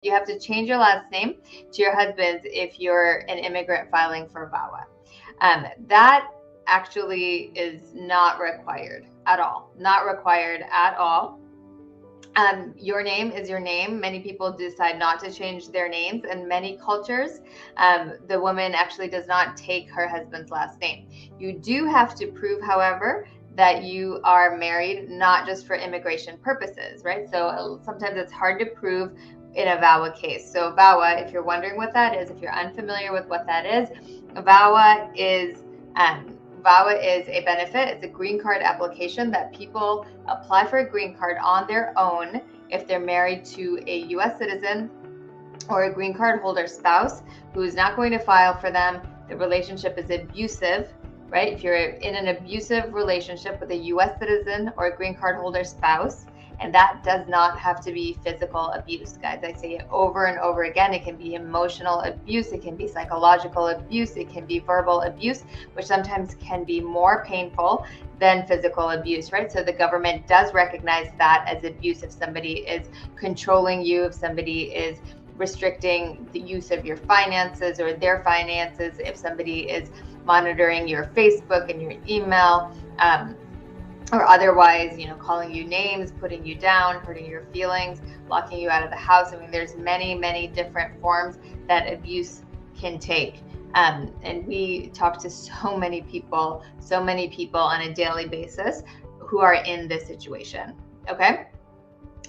You have to change your last name to your husband's if you're an immigrant filing for VAWA. That actually is not required at all. Not required at all. Your name is your name. Many people decide not to change their names. In many cultures, the woman actually does not take her husband's last name. You do have to prove, however, that you are married, not just for immigration purposes, right? So sometimes it's hard to prove in a VAWA case. So VAWA, if you're wondering what that is, if you're unfamiliar with what that is, VAWA is a benefit. It's a green card application that people apply for a green card on their own if they're married to a U.S. citizen or a green card holder spouse who is not going to file for them. The relationship is abusive, right? If you're in an abusive relationship with a U.S. citizen or a green card holder spouse, and that does not have to be physical abuse, guys. I say it over and over again. It can be emotional abuse. It can be psychological abuse. It can be verbal abuse, which sometimes can be more painful than physical abuse, right? So the government does recognize that as abuse if somebody is controlling you, if somebody is restricting the use of your finances or their finances, if somebody is monitoring your Facebook and your email, or otherwise, calling you names, putting you down, hurting your feelings, locking you out of the house. I mean, there's many, many different forms that abuse can take. And we talk to so many people on a daily basis who are in this situation. Okay.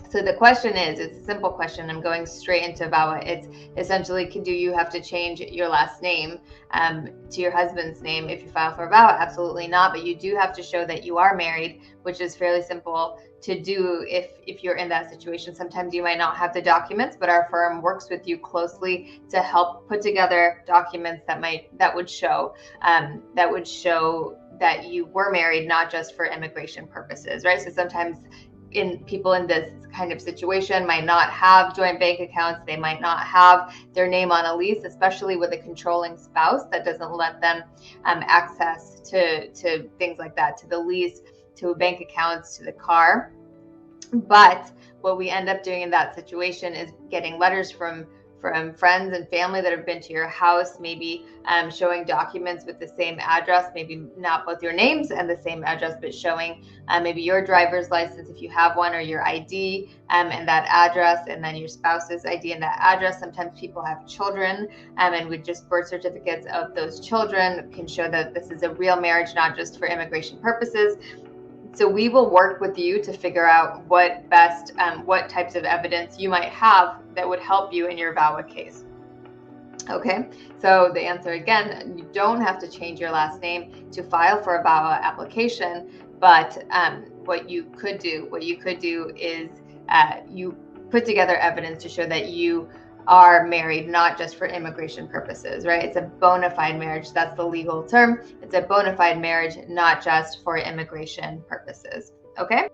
So the question is, it's a simple question. I'm going straight into VAWA. It's essentially, do you have to change your last name to your husband's name if you file for VAWA? Absolutely not. But you do have to show that you are married, which is fairly simple to do if you're in that situation. Sometimes you might not have the documents, but our firm works with you closely to help put together documents that would show that you were married, not just for immigration purposes, right? So sometimes people in this kind of situation might not have joint bank accounts. They might not have their name on a lease, especially with a controlling spouse that doesn't let them access to things like that, to the lease, to bank accounts, to the car. But what we end up doing in that situation is getting letters from friends and family that have been to your house, maybe showing documents with the same address, maybe not both your names and the same address, but showing maybe your driver's license if you have one, or your ID and that address, and then your spouse's ID and that address. Sometimes people have children and with just birth certificates of those children can show that this is a real marriage, not just for immigration purposes. So we will work with you to figure out what types of evidence you might have that would help you in your VAWA case. Okay, so the answer again, you don't have to change your last name to file for a VAWA application, but what you could do is you put together evidence to show that you are married, not just for immigration purposes, right? It's a bona fide marriage. That's the legal term. It's a bona fide marriage, not just for immigration purposes. Okay.